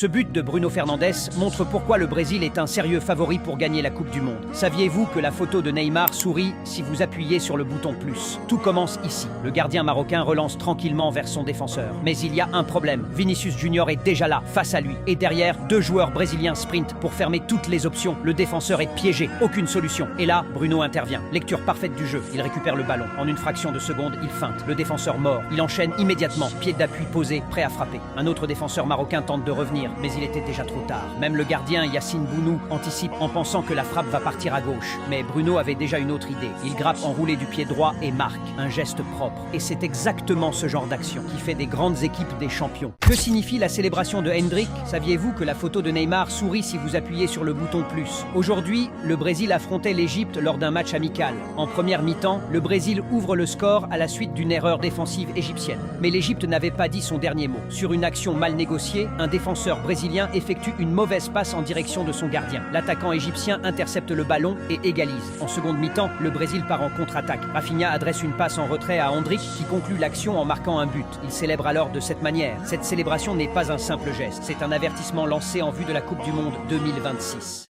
Ce but de Bruno Fernandes montre pourquoi le Brésil est un sérieux favori pour gagner la Coupe du Monde. Saviez-vous que la photo de Neymar sourit si vous appuyez sur le bouton plus? Tout commence ici. Le gardien marocain relance tranquillement vers son défenseur. Mais il y a un problème. Vinicius Junior est déjà là, face à lui. Et derrière, deux joueurs brésiliens sprintent pour fermer toutes les options. Le défenseur est piégé, aucune solution. Et là, Bruno intervient. Lecture parfaite du jeu. Il récupère le ballon. En une fraction de seconde, il feinte. Le défenseur mord. Il enchaîne immédiatement. Pied d'appui posé, prêt à frapper. Un autre défenseur marocain tente de revenir, mais il était déjà trop tard. Même le gardien Yacine Bounou anticipe en pensant que la frappe va partir à gauche. Mais Bruno avait déjà une autre idée. Il grappe enroulé du pied droit et marque. Un geste propre. Et c'est exactement ce genre d'action qui fait des grandes équipes des champions. Que signifie la célébration de Hendrick? Saviez-vous que la photo de Neymar sourit si vous appuyez sur le bouton plus? Aujourd'hui, le Brésil affrontait l'Égypte lors d'un match amical. En première mi-temps, le Brésil ouvre le score à la suite d'une erreur défensive égyptienne. Mais l'Égypte n'avait pas dit son dernier mot. Sur une action mal négociée, un défenseur brésilien effectue une mauvaise passe en direction de son gardien. L'attaquant égyptien intercepte le ballon et égalise. En seconde mi-temps, le Brésil part en contre-attaque. Rafinha adresse une passe en retrait à Hendrick qui conclut l'action en marquant un but. Il célèbre alors de cette manière. Cette célébration n'est pas un simple geste, c'est un avertissement lancé en vue de la Coupe du Monde 2026.